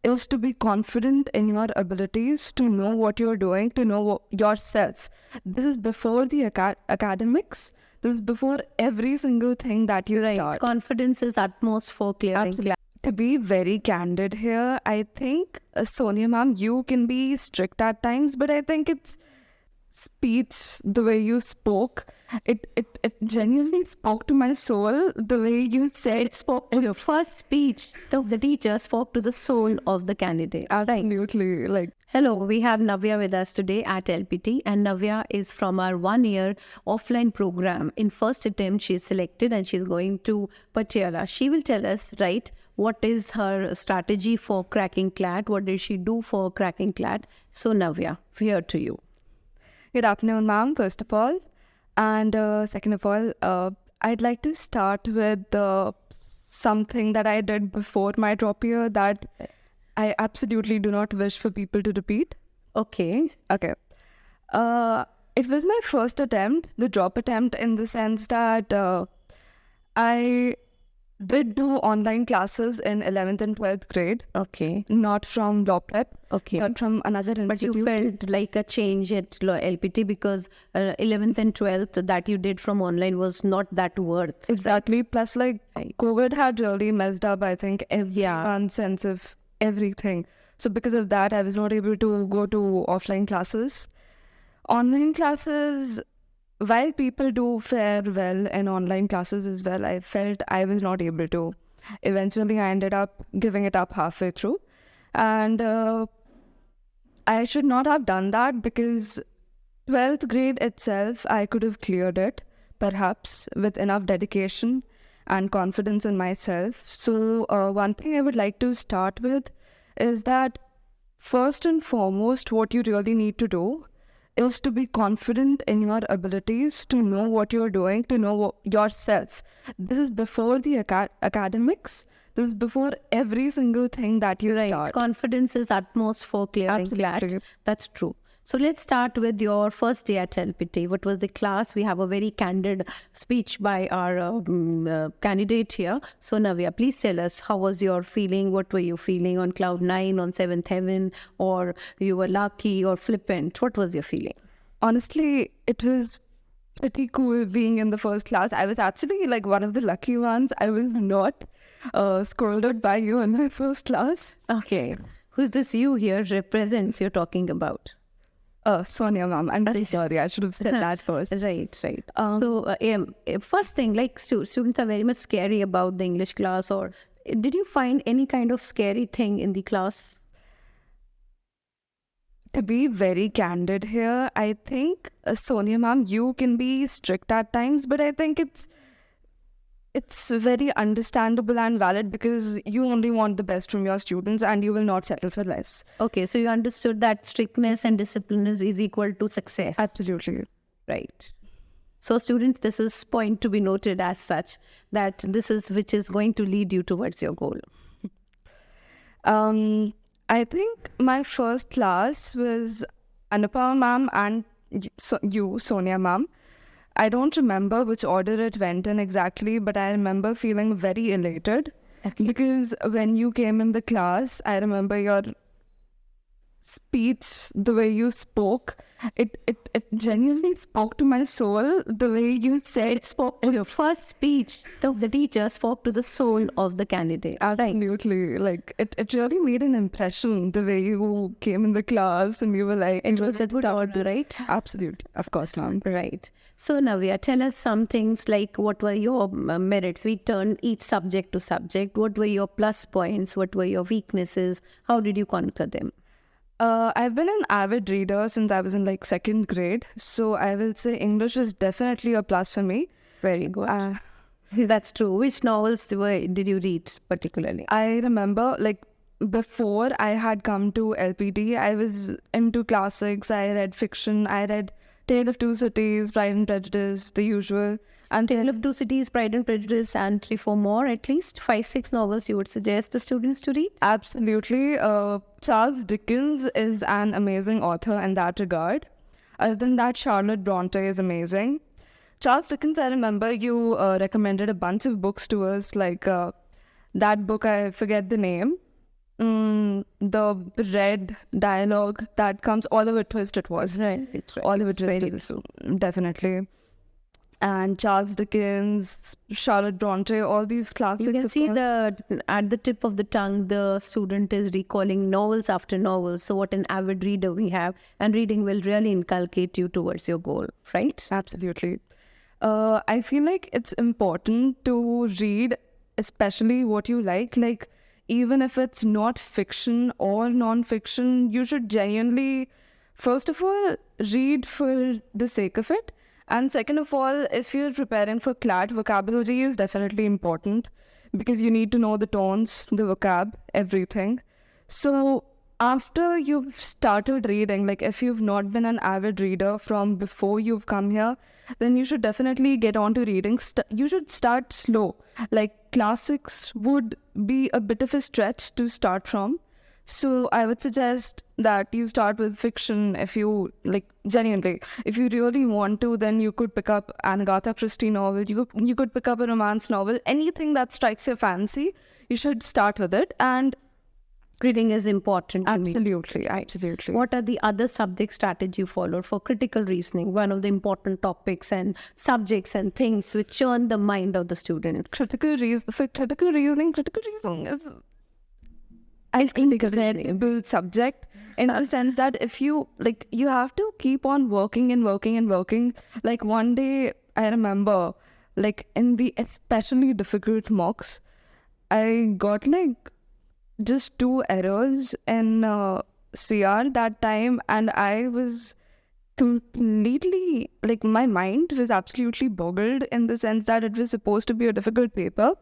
is to be confident in your abilities, to know what you're doing, to know yourself. This is before the academics. This is before every single thing that you start. Confidence is utmost for clearing. Absolutely. To be very candid here, I think, Sonia ma'am, you can be strict at times, but I think it's speech, the way you spoke, it genuinely spoke to my soul. The way you said, Spoke to your first speech. The teacher spoke to the soul of the candidate. absolutely, like, Hello, we have Navya with us today at LPT, and Navya is from our 1-year offline program. In first attempt, she is selected and she's going to Patiala. She will tell us, right, what is her strategy for cracking CLAT? What did she do for cracking CLAT? So, Navya, here to you. good afternoon, ma'am, first of all. And second of all, I'd like to start with something that I did before my drop year that I absolutely do not wish for people to repeat. Okay. Okay. It was my first attempt, the drop attempt, in the sense that I did do online classes in 11th and 12th grade, Okay. not from law prep, Okay. but from another But institute. you felt like a change at LPT because 11th and 12th that you did from online was not that worth. Exactly. Plus, like, Right. COVID had really messed up, I think, everyone's sense of everything. So because of that, I was not able to go to offline classes. Online classes, while people do fare well in online classes as well, I felt I was not able to. Eventually, I ended up giving it up halfway through. And I should not have done that because 12th grade itself, I could have cleared it, perhaps with enough dedication and confidence in myself. So, one thing I would like to start with is that first and foremost, what you really need to do is to be confident in your abilities, to know what you're doing, to know yourself. This is before the academics. This is before every single thing that you start. Confidence is utmost for clearing CLAT. Absolutely. That's true. So let's start with your first day at LPT. What was the class? We have a very candid speech by our candidate here. So Navya, please tell us, how was your feeling? What were you feeling on cloud 9, on 7th heaven, or you were lucky or flippant? What was your feeling? Honestly, it was pretty cool being in the first class. I was actually like one of the lucky ones. I was not scolded by you in my first class. Okay. Who's this you here represents you're talking about? Sonia ma'am, I'm very sorry. I should have said that first. Right. So, first thing, like students are very much scary about the English class, or did you find any kind of scary thing in the class? To be very candid here, I think, Sonia ma'am, you can be strict at times, but I think it's very understandable and valid because you only want the best from your students and you will not settle for less. Okay, so you understood that strictness and discipline is equal to success. Absolutely. Right. So students, this is point to be noted as such, that this is which is going to lead you towards your goal. I think my first class was Anupama ma'am and you, Sonia ma'am. I don't remember which order it went in exactly, but I remember feeling very elated because when you came in the class, I remember your speech, the way you spoke, it genuinely spoke to my soul. The way you said, Spoke to your first speech. The teacher spoke to the soul of the candidate. absolutely, like it really made an impression. The way you came in the class and you were like, It was a good order, right? Absolutely, of course, ma'am. Right. So Navya, tell us some things like what were your merits? We turned each subject to subject. What were your plus points? What were your weaknesses? How did you conquer them? I've been an avid reader since I was in like second grade, so I will say English is definitely a plus for me. Very good. That's true. Which novels did you read particularly? I remember like before I had come to LPD, I was into classics. I read fiction. I read Tale of Two Cities, Pride and Prejudice, the usual. And Tale of Two Cities, Pride and Prejudice, and 3-4 more, at least 5-6 novels you would suggest the students to read? Absolutely. Charles Dickens is an amazing author in that regard. Other than that, Charlotte Bronte is amazing. Charles Dickens, I remember you recommended a bunch of books to us, like that book, I forget the name. the red dialogue that comes, Oliver Twist it was. Right. It's right. Oliver It's Twist very is definitely. And Charles Dickens, Charlotte Bronte, all these classics. You can of see course. at the tip of the tongue, the student is recalling novels after novels. So what an avid reader we have, and reading will really inculcate you towards your goal, right? Absolutely. I feel like it's important to read, especially what you like. Like, even if it's not fiction or non-fiction, you should genuinely, first of all, read for the sake of it. And second of all, if you're preparing for CLAT, vocabulary is definitely important because you need to know the tones, the vocab, everything. So after you've started reading, like if you've not been an avid reader from before you've come here, then you should definitely get on to reading. You should start slow. Like classics would be a bit of a stretch to start from. So I would suggest that you start with fiction if you like genuinely. If you really want to, then you could pick up an Agatha Christie novel. You could pick up a romance novel. Anything that strikes your fancy, you should start with it. And Reading is important to me. absolutely. What are the other subject strategy you follow for critical reasoning? One of the important topics and subjects and things which churn the mind of the student. Critical reasoning is an incredible subject in the sense that if you like, you have to keep on working and working and working. Like one day, I remember, like in the especially difficult mocks, I got like just 2 errors in CR that time, and I was completely like, my mind was absolutely boggled in the sense that it was supposed to be a difficult paper,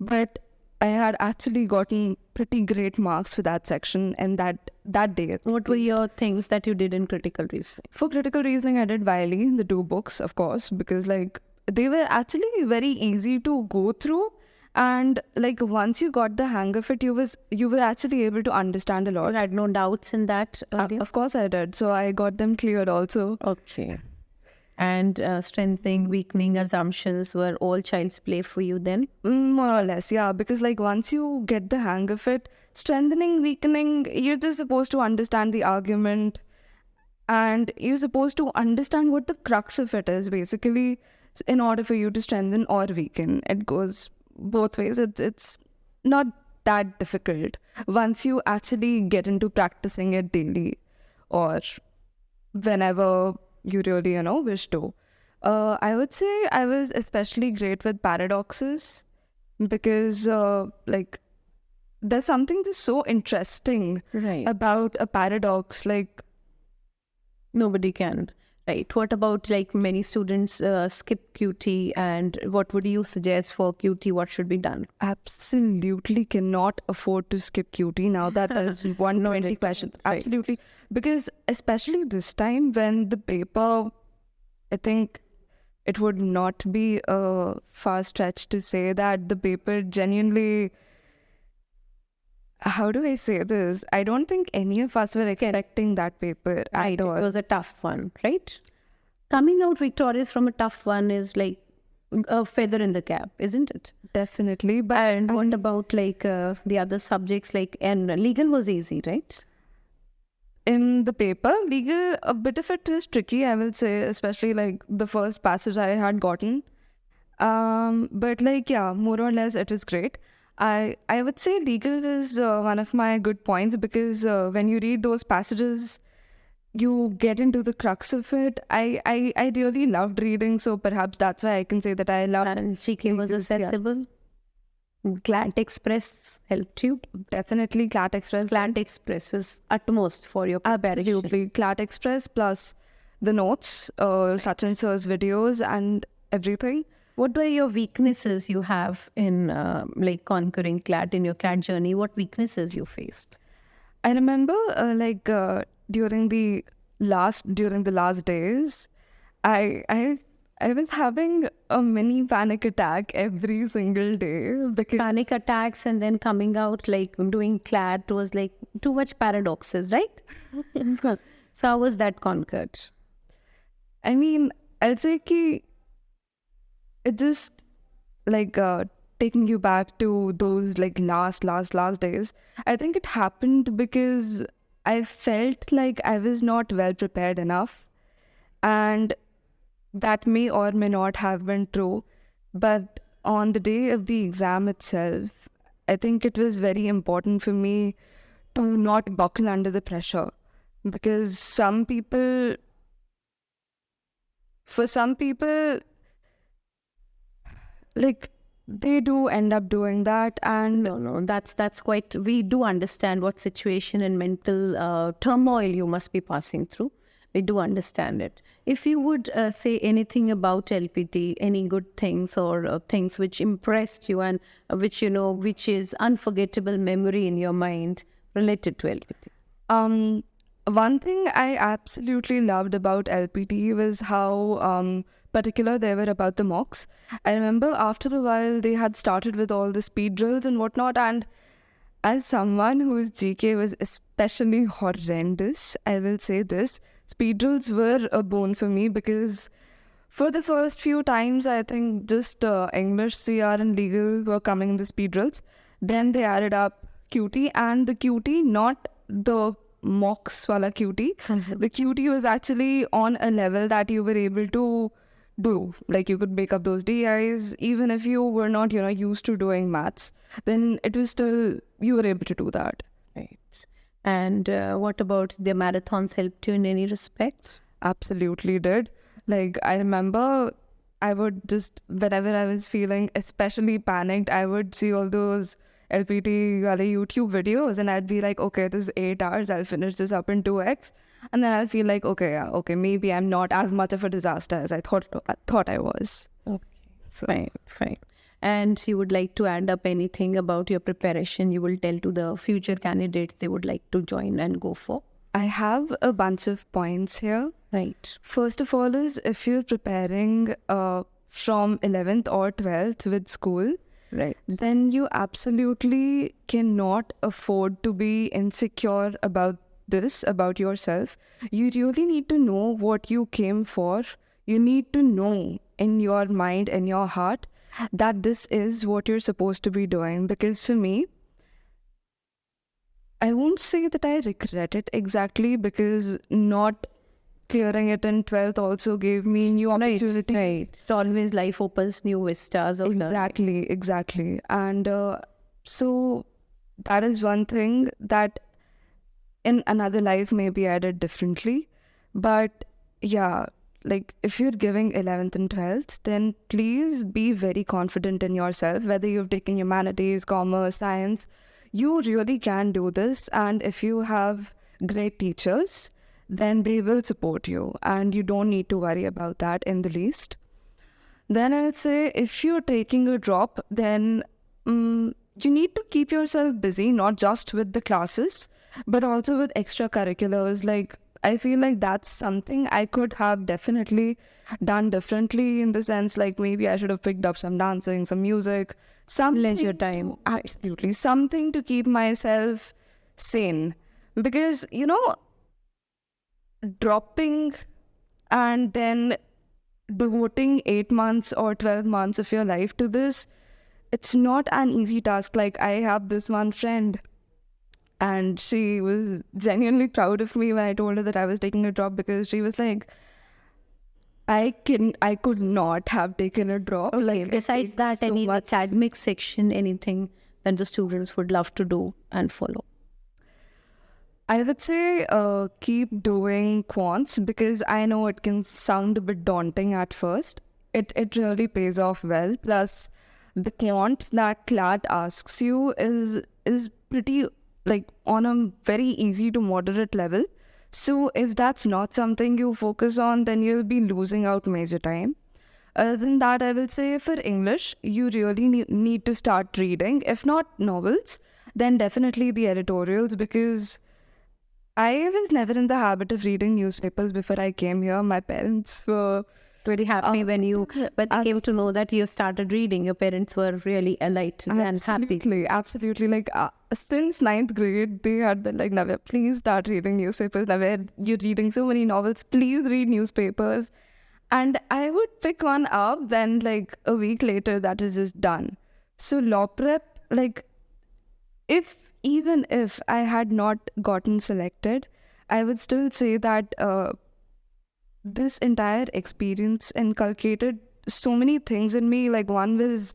but I had actually gotten pretty great marks for that section and that day. What were your things that you did in critical reasoning? For critical reasoning, I did Wiley, the 2 books, of course, because like they were actually very easy to go through. And like once you got the hang of it, you were actually able to understand a lot. You had no doubts in that earlier? Of course I did. So I got them cleared also. Okay. And strengthening, weakening assumptions were all child's play for you then? More or less, yeah. Because like once you get the hang of it, strengthening, weakening, you're just supposed to understand the argument, and you're supposed to understand what the crux of it is, basically, in order for you to strengthen or weaken. It goes both ways. It's not that difficult once you actually get into practicing it daily or whenever you really wish to. I would say I was especially great with paradoxes because like there's something that's so interesting about a paradox. Like nobody can. Right. What about like many students skip QT, and what would you suggest for QT? What should be done? Absolutely cannot afford to skip QT now that there's 120 questions. Right. Absolutely. Because especially this time when the paper, I think it would not be a far stretch to say that the paper genuinely, how do I say this? I don't think any of us were expecting that paper Right. at all. It was a tough one, right? Coming out victorious from a tough one is like a feather in the cap, isn't it? Definitely. But And what about like the other subjects? Like, and legal was easy, right? in the paper, legal, a bit of it is tricky, I will say, especially like the first passage I had gotten. But like, yeah, more or less it is great. I would say legal is one of my good points because when you read those passages, you get into the crux of it. I really loved reading, so perhaps that's why I can say that I loved. And GK was Legals, yeah. accessible. Clant Express helped you. Definitely CLAT Express. Clant Express is utmost for your preparation. Absolutely. CLAT Express plus the notes, such and such videos and everything. What were your weaknesses you have in like conquering CLAT in your CLAT journey? What weaknesses you faced? I remember during the last days, I was having a mini panic attack every single day because Panic attacks and then coming out like doing CLAT was like too much paradoxes, right? So how was that conquered? I mean, I'd say ki it just like taking you back to those like last days, I think it happened because I felt like I was not well prepared enough, and that may or may not have been true. But on the day of the exam itself, I think it was very important for me to not buckle under the pressure, because for some people, like, they do end up doing that. And No, that's quite. We do understand what situation and mental turmoil you must be passing through. We do understand it. If you would say anything about LPT, any good things or things which impressed you and which is unforgettable memory in your mind related to LPT. One thing I absolutely loved about LPT was how particular they were about the mocks. I remember after a while they had started with all the speed drills and whatnot, and as someone whose GK was especially horrendous, I will say this: speed drills were a boon for me, because for the first few times, I think just English, CR, and legal were coming in the speed drills. Then they added up QT, and the QT, not the mocks wala QT. The QT was actually on a level that you were able to do. Like, you could make up those DIs, even if you were not, used to doing maths. Then it was still, you were able to do that. Right. And what about the marathons helped you in any respect? Absolutely did. Like, I remember I would just, whenever I was feeling especially panicked, I would see all those LPT wale YouTube videos, and I'd be like, okay, this is 8 hours, I'll finish this up in 2x. And then I'll feel like, okay, yeah, okay, maybe I'm not as much of a disaster as I thought I was. Okay. So, Fine. And you would like to add up anything about your preparation you will tell to the future candidates they would like to join and go for? I have a bunch of points here. Right. First of all is, if you're preparing from 11th or 12th with school, Right. then you absolutely cannot afford to be insecure about yourself. You really need to know what you came for. You need to know in your mind and your heart that this is what you're supposed to be doing. Because for me, I won't say that I regret it exactly, because not clearing it in 12th also gave me new opportunities. Right. It's always life opens new vistas of learning. Exactly. And so that is one thing that in another life maybe I did differently. But yeah, like, if you're giving 11th and 12th, then please be very confident in yourself, whether you've taken humanities, commerce, science. You really can do this. And if you have great teachers, then they will support you, and you don't need to worry about that in the least. Then I would say, if you're taking a drop, then you need to keep yourself busy, not just with the classes, but also with extracurriculars. Like, I feel like that's something I could have definitely done differently, in the sense, like, maybe I should have picked up some dancing, some music, some Leisure time. Absolutely. Something to keep myself sane. Because, dropping and then devoting 8 months or 12 months of your life to this, it's not an easy task. Like, I have this one friend, and she was genuinely proud of me when I told her that I was taking a drop, because she was like, I could not have taken a drop. Okay. Like, Besides that, so any much. academic section, anything that the students would love to do and follow? I would say keep doing quants, because I know it can sound a bit daunting at first. It really pays off well. Plus, the quant that CLAT asks you is pretty, like, on a very easy to moderate level. So if that's not something you focus on, then you'll be losing out major time. Other than that, I will say for English, you really need to start reading. If not novels, then definitely the editorials, because I was never in the habit of reading newspapers before I came here. My parents were Very happy when they came to know that you started reading. Your parents were really enlightened and happy. Absolutely. Like, since 9th grade, they had been like, Navya, please start reading newspapers. Navya, you're reading so many novels. Please read newspapers. And I would pick one up, then like a week later, that is just done. So law prep, like, even if I had not gotten selected, I would still say that this entire experience inculcated so many things in me. Like, one was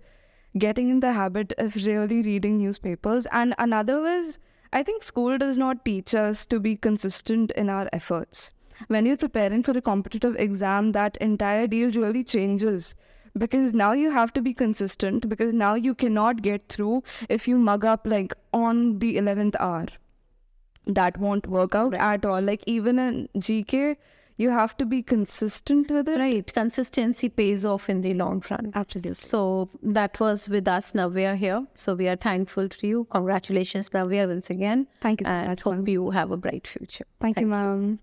getting in the habit of really reading newspapers, and another was, I think school does not teach us to be consistent in our efforts. When you're preparing for a competitive exam, that entire deal really changes, because now you have to be consistent, because now you cannot get through if you mug up like on the 11th hour. That won't work out at all. Like, even in GK, you have to be consistent with it. Right. Consistency pays off in the long run. Absolutely. So that was with us, Navya, here. So we are thankful to you. Congratulations, Navya, once again. Thank you so And much, hope ma'am. you have a bright future. Thank you, ma'am.